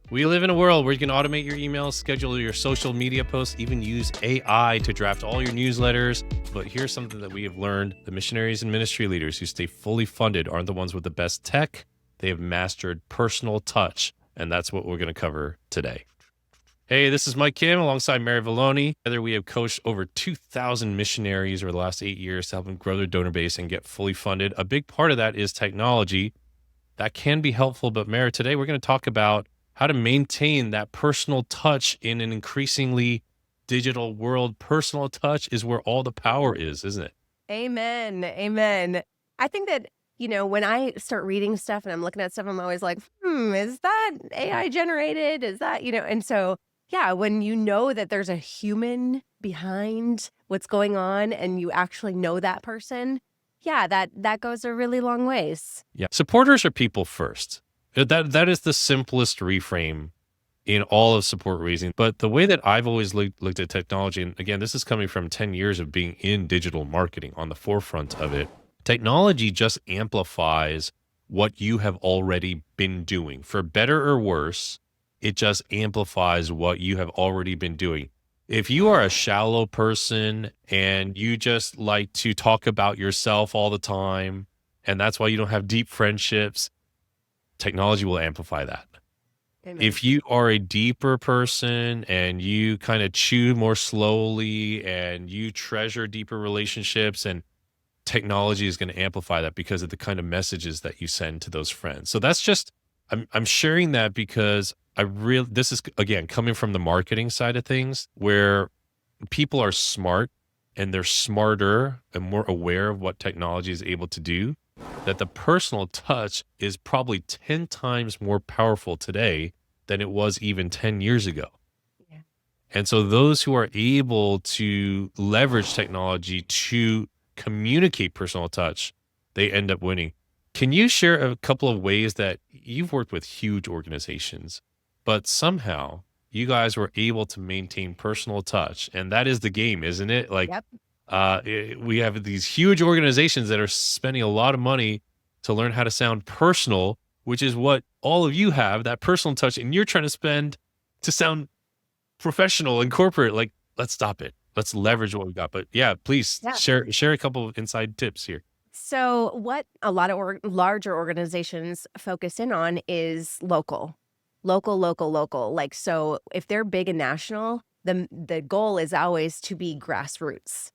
We live in a world where you can automate your emails, schedule your social media posts, even use AI to draft all your newsletters. But here's something that we have learned. The missionaries and ministry leaders who stay fully funded aren't the ones with the best tech. They have mastered personal touch. And that's what we're going to cover today. Hey, this is Mike Kim alongside Mary Valloni. Together, we have coached over 2,000 missionaries over the last 8 years to help them grow their donor base and get fully funded. A big part of that is technology. That can be helpful. But Mary, today we're going to talk about how to maintain that personal touch in an increasingly digital world. Personal touch is where all the power is, isn't it? Amen. Amen. I think that, when I start reading stuff and I'm looking at stuff, I'm always like, is that AI generated? Is that, and so, yeah, when you know that there's a human behind what's going on and you actually know that person, yeah, that goes a really long ways. Yeah. Supporters are people first. That is the simplest reframe in all of support raising. But the way that I've always looked at technology, and again, this is coming from 10 years of being in digital marketing on the forefront of it, technology just amplifies what you have already been doing. For better or worse, it just amplifies what you have already been doing. If you are a shallow person and you just like to talk about yourself all the time, and that's why you don't have deep friendships, technology will amplify that. Amen. If you are a deeper person and you kind of chew more slowly and you treasure deeper relationships, and technology is going to amplify that because of the kind of messages that you send to those friends. So that's just, I'm sharing that because this is again coming from the marketing side of things where people are smart and they're smarter and more aware of what technology is able to do, that the personal touch is probably 10 times more powerful today than it was even 10 years ago. Yeah. And so those who are able to leverage technology to communicate personal touch, they end up winning. Can you share a couple of ways that you've worked with huge organizations, but somehow you guys were able to maintain personal touch? And that is the game, isn't it? Like, Yep. we have these huge organizations that are spending a lot of money to learn how to sound personal, which is what all of you have, that personal touch, and you're trying to spend to sound professional and corporate. Like, let's stop it. Let's leverage what we've got. But yeah, please Yeah. share a couple of inside tips here. So what a lot of larger organizations focus in on is local. Like, so if they're big and national, the goal is always to be grassroots.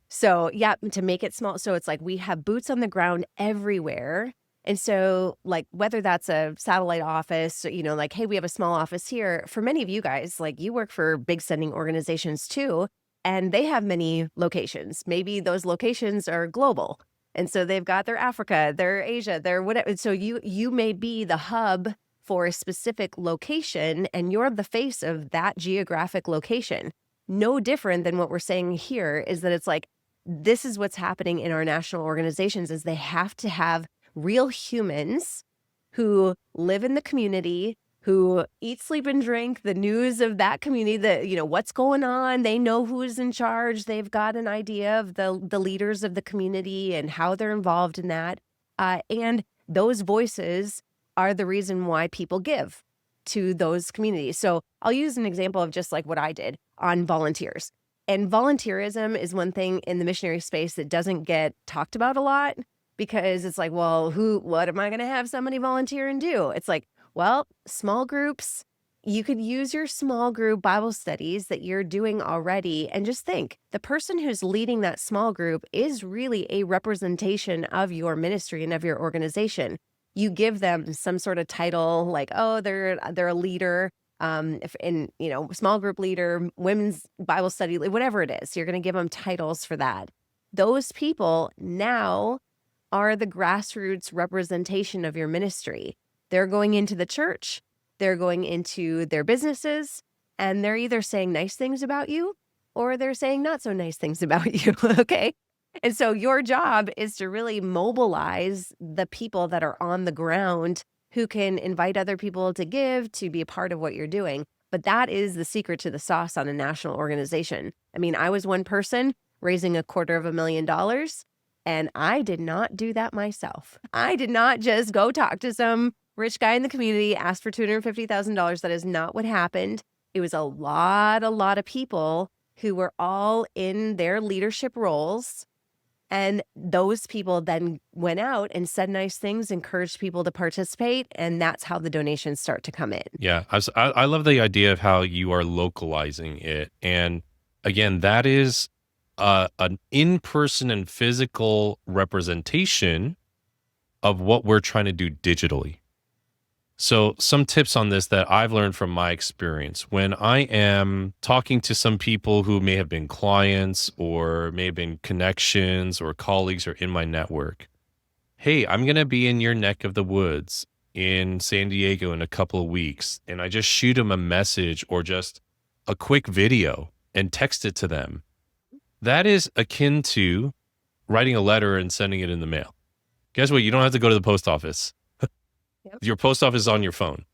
So yeah, to make it small. So it's like we have boots on the ground everywhere. And so like whether that's a satellite office, like, hey, we have a small office here. For many of you guys, like you work for big sending organizations too, and they have many locations. Maybe those locations are global. And so they've got their Africa, their Asia, their whatever. So you may be the hub for a specific location and you're the face of that geographic location. No different than what we're saying here is that it's like, this is what's happening in our national organizations is they have to have real humans who live in the community, who eat, sleep, and drink the news of that community, what's going on. They know who's in charge. They've got an idea of the leaders of the community and how they're involved in that. And those voices are the reason why people give to those communities. So I'll use an example of just like what I did on volunteers. And volunteerism is one thing in the missionary space that doesn't get talked about a lot because it's like, well, what am I going to have somebody volunteer and do? It's like, well, small groups, you could use your small group Bible studies that you're doing already and just think the person who's leading that small group is really a representation of your ministry and of your organization. You give them some sort of title like, oh, they're a leader. If in, small group leader, women's Bible study, whatever it is, you're going to give them titles for that. Those people now are the grassroots representation of your ministry. They're going into the church, they're going into their businesses, and they're either saying nice things about you or they're saying not so nice things about you. Okay. And so your job is to really mobilize the people that are on the ground who can invite other people to give, to be a part of what you're doing. But that is the secret to the sauce on a national organization. I mean, I was one person raising $250,000, and I did not do that myself. I did not just go talk to some rich guy in the community asked for $250,000. That is not what happened. It was a lot of people who were all in their leadership roles. And those people then went out and said nice things, encouraged people to participate, and that's how the donations start to come in. Yeah, I love the idea of how you are localizing it, and again, that is an in-person and physical representation of what we're trying to do digitally. So, some tips on this that I've learned from my experience when I am talking to some people who may have been clients or may have been connections or colleagues or in my network. Hey, I'm going to be in your neck of the woods in San Diego in a couple of weeks. And I just shoot them a message or just a quick video and text it to them. That is akin to writing a letter and sending it in the mail. Guess what? You don't have to go to the post office. Yep. Your post office is on your phone.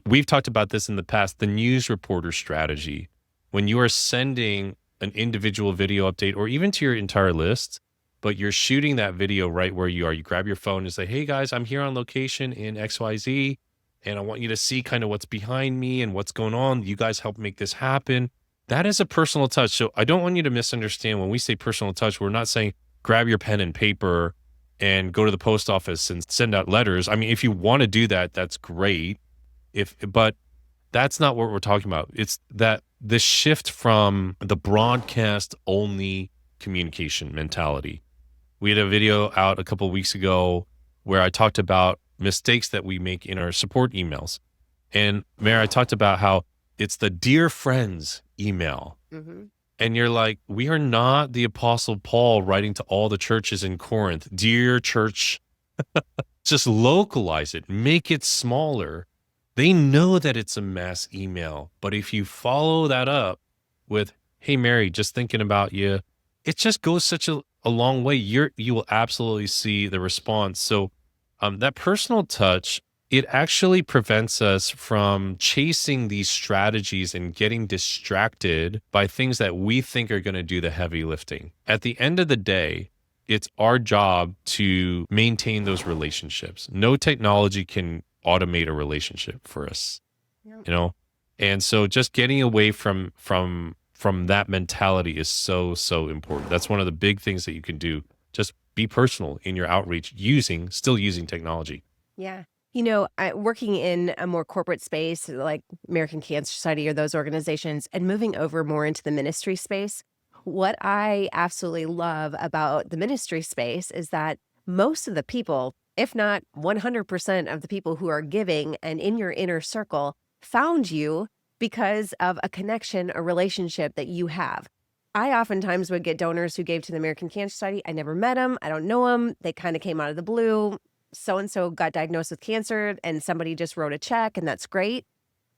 We've talked about this in the past, the news reporter strategy. When you are sending an individual video update or even to your entire list, but you're shooting that video right where you are, you grab your phone and say, hey guys, I'm here on location in XYZ, and I want you to see kind of what's behind me and what's going on. You guys help make this happen. That is a personal touch. So I don't want you to misunderstand when we say personal touch, we're not saying grab your pen and paper and go to the post office and send out letters. I mean, if you want to do that, that's great. But that's not what we're talking about. It's that the shift from the broadcast only communication mentality. We had a video out a couple of weeks ago where I talked about mistakes that we make in our support emails. And Mary, I talked about how it's the dear friends email. Mm-hmm. And you're like, we are not the Apostle Paul writing to all the churches in Corinth. Dear church, just localize it, make it smaller. They know that it's a mass email. But if you follow that up with, hey, Mary, just thinking about you, it just goes such a long way. You will absolutely see the response. So that personal touch, it actually prevents us from chasing these strategies and getting distracted by things that we think are going to do the heavy lifting. At the end of the day, it's our job to maintain those relationships. No technology can automate a relationship for us, you know? And so just getting away from that mentality is so important. That's one of the big things that you can do. Just be personal in your outreach still using technology. Yeah. Working in a more corporate space like American Cancer Society or those organizations and moving over more into the ministry space, what I absolutely love about the ministry space is that most of the people, if not 100% of the people who are giving and in your inner circle, found you because of a connection, a relationship that you have. I oftentimes would get donors who gave to the American Cancer Society. I never met them. I don't know them. They kind of came out of the blue. So-and-so got diagnosed with cancer and somebody just wrote a check, and that's great.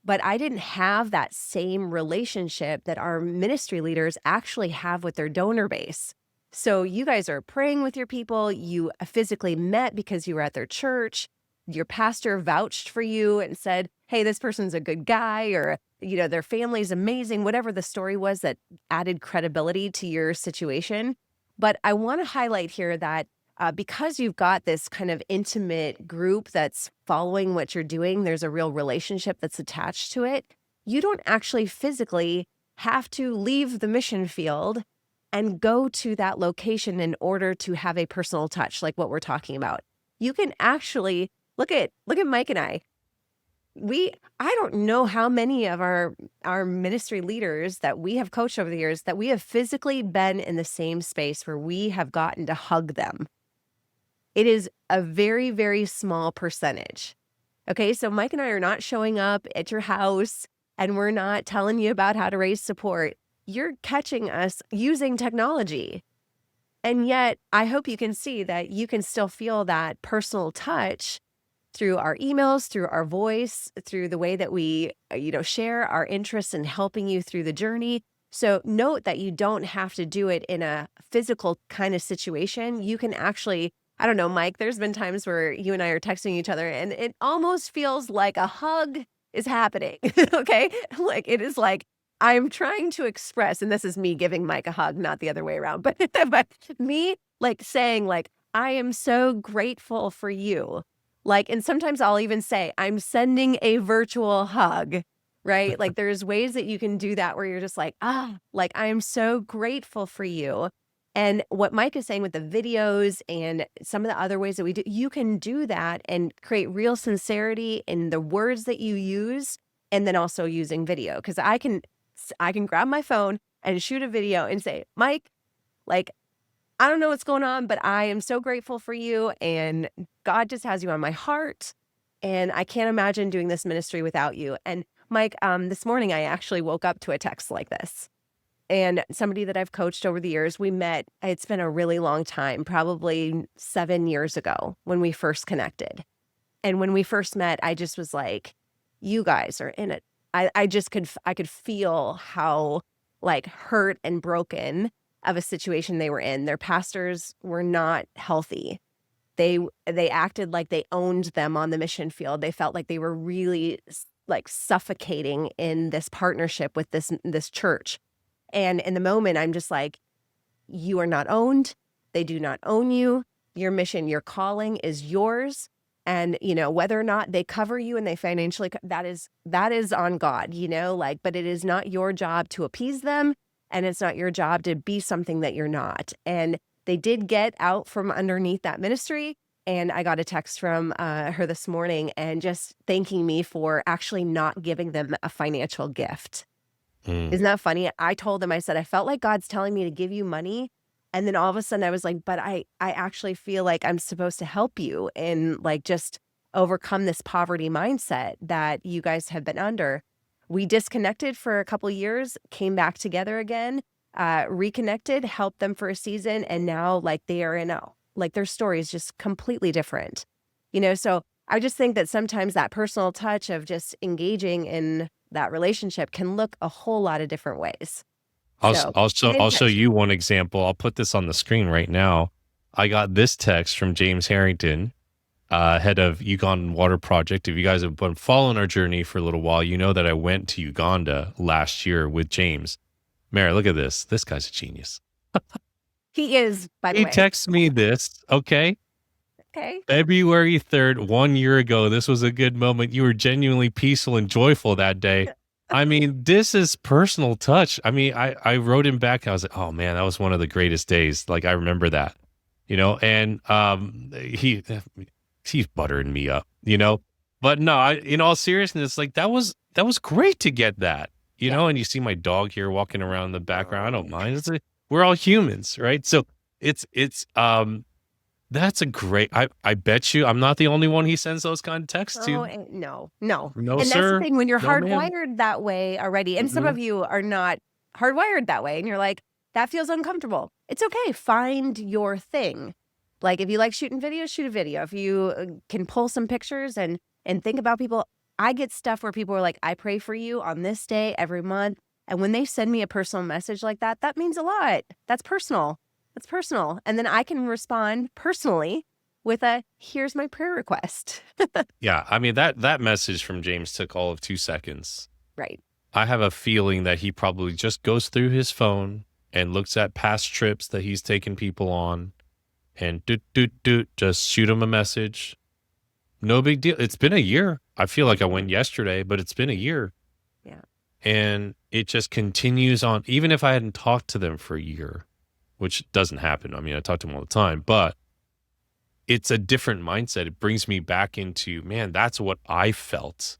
But I didn't have that same relationship that our ministry leaders actually have with their donor base. So you guys are praying with your people. You physically met because you were at their church. Your pastor vouched for you and said, hey, this person's a good guy, or, their family's amazing, whatever the story was that added credibility to your situation. But I want to highlight here that because you've got this kind of intimate group that's following what you're doing, there's a real relationship that's attached to it. You don't actually physically have to leave the mission field and go to that location in order to have a personal touch like what we're talking about. You can actually look at Mike and I. I don't know how many of our ministry leaders that we have coached over the years that we have physically been in the same space where we have gotten to hug them. It is a very, very small percentage. Okay, so Mike and I are not showing up at your house and we're not telling you about how to raise support. You're catching us using technology. And yet, I hope you can see that you can still feel that personal touch through our emails, through our voice, through the way that we, share our interest in helping you through the journey. So note that you don't have to do it in a physical kind of situation. You can actually, I don't know, Mike, there's been times where you and I are texting each other and it almost feels like a hug is happening. Okay. Like it is like, I'm trying to express, and this is me giving Mike a hug, not the other way around, but me like saying like, I am so grateful for you. Like, and sometimes I'll even say, I'm sending a virtual hug, right? Like, there's ways that you can do that where you're just like, like, I am so grateful for you. And what Mike is saying with the videos and some of the other ways that we do, you can do that and create real sincerity in the words that you use, and then also using video. Because I can grab my phone and shoot a video and say, Mike, like, I don't know what's going on, but I am so grateful for you, and God just has you on my heart, and I can't imagine doing this ministry without you. And Mike, this morning I actually woke up to a text like this. And somebody that I've coached over the years, we met, it's been a really long time, probably 7 years ago when we first connected. And when we first met, I just was like, you guys are in it. I just I could feel how like hurt and broken of a situation they were in. Their pastors were not healthy. They acted like they owned them on the mission field. They felt like they were really like suffocating in this partnership with this church. And in the moment, I'm just like, you are not owned. They do not own you. Your mission, your calling is yours. And, whether or not they cover you and they financially, that is on God, like, but it is not your job to appease them. And it's not your job to be something that you're not. And they did get out from underneath that ministry. And I got a text from her this morning and just thanking me for actually not giving them a financial gift. Mm. Isn't that funny? I told them, I said, I felt like God's telling me to give you money. And then all of a sudden I was like, but I actually feel like I'm supposed to help you and like just overcome this poverty mindset that you guys have been under. We disconnected for a couple years, came back together again, reconnected, helped them for a season. And now like they are like their story is just completely different, so I just think that sometimes that personal touch of just engaging in that relationship can look a whole lot of different ways. So get I'll show intentional. you one example. I'll put this on the screen right now. I got this text from James Harrington, head of Ugandan Water Project. If you guys have been following our journey for a little while, you know that I went to Uganda last year with James. Mary, look at this. This guy's a genius. He is, by the He way. texts me this, okay? Okay. February 3rd, 1 year ago. This was a good moment. You were genuinely peaceful and joyful that day. I mean, this is personal touch. I mean, I wrote him back. I was like, oh man, that was one of the greatest days. Like I remember that, and he's buttering me up, But no, in all seriousness, like that was great to get that, Yeah. and you see my dog here walking around in the background. I don't Oh. mind. We're all humans, right? So it's that's a great. I bet you I'm not the only one he sends those kind of texts Oh, to. and no, no. No, And that's the sir. thing when you're No, ma'am. hardwired that way already, and some Mm-mm. of you are not hardwired that way, and you're like, that feels uncomfortable. It's okay. Find your thing. Like if you like shooting videos, shoot a video. If you can pull some pictures and think about people, I get stuff where people are like, I pray for you on this day every month. And when they send me a personal message like that, that means a lot. That's personal. That's personal. And then I can respond personally with a here's my prayer request. Yeah, I mean that message from James took all of 2 seconds. Right. I have a feeling that he probably just goes through his phone and looks at past trips that he's taken people on and just shoot him a message. No big deal. It's been a year. I feel like I went yesterday, but it's been a year. Yeah. And it just continues on. Even if I hadn't talked to them for a year, which doesn't happen. I mean, I talk to them all the time, but it's a different mindset. It brings me back into, man, that's what I felt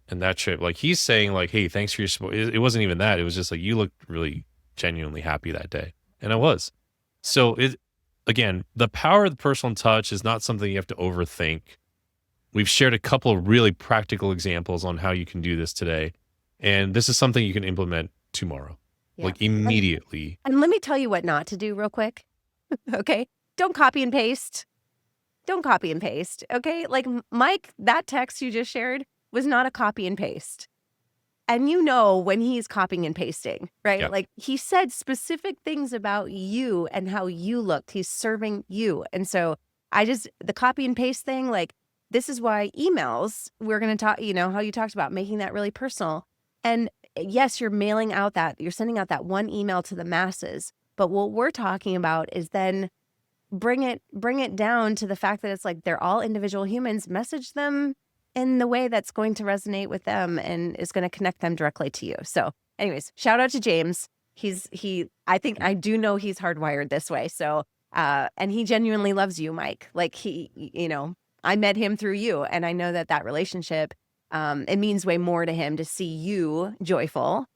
in that trip. Like he's saying like, hey, thanks for your support. It wasn't even that. It was just like, you looked really genuinely happy that day. And I was. So again, the power of the personal touch is not something you have to overthink. We've shared a couple of really practical examples on how you can do this today. And this is something you can implement tomorrow, Yeah. like immediately. And let me tell you what not to do real quick. Okay. Don't copy and paste. Don't copy and paste. Okay. Like Mike, that text you just shared was not a copy and paste. And when he's copying and pasting, right? Yeah. Like he said specific things about you and how you looked. He's serving you. And so the copy and paste thing, like this is why emails, we're going to talk, how you talked about making that really personal. And yes, you're sending out that one email to the masses. But what we're talking about is then bring it down to the fact that it's like they're all individual humans. Message them in the way that's going to resonate with them and is going to connect them directly to you. So anyways, shout out to James. I do know he's hardwired this way. So, and he genuinely loves you, Mike. Like I met him through you, and I know that relationship, it means way more to him to see you joyful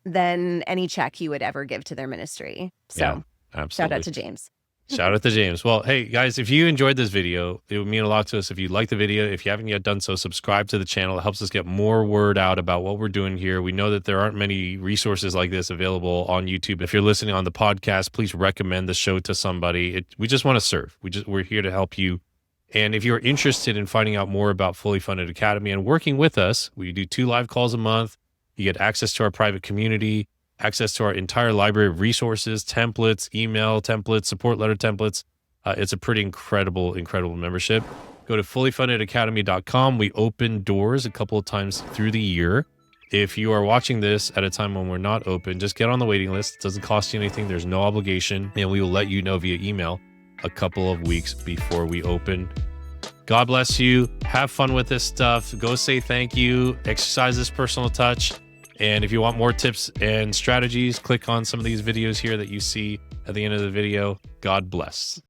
than any check he would ever give to their ministry. So Yeah, absolutely. shout out to James. Shout out to James. Well, hey guys, if you enjoyed this video, it would mean a lot to us if you like the video. If you haven't yet done so, subscribe to the channel. It helps us get more word out about what we're doing here. We know that there aren't many resources like this available on YouTube. If you're listening on the podcast, please recommend the show to somebody. We just want to serve. We're here to help you. And if you're interested in finding out more about Fully Funded Academy and working with us, we do 2 live calls a month. You get access to our private community, access to our entire library of resources, templates, email templates, support letter templates. It's a pretty incredible membership. Go to fullyfundedacademy.com. We open doors a couple of times through the year. If you are watching this at a time when we're not open, just get on the waiting list. It doesn't cost you anything. There's no obligation, and we will let you know via email a couple of weeks before we open. God bless you. Have fun with this stuff. Go say thank you. Exercise this personal touch. And if you want more tips and strategies, click on some of these videos here that you see at the end of the video. God bless.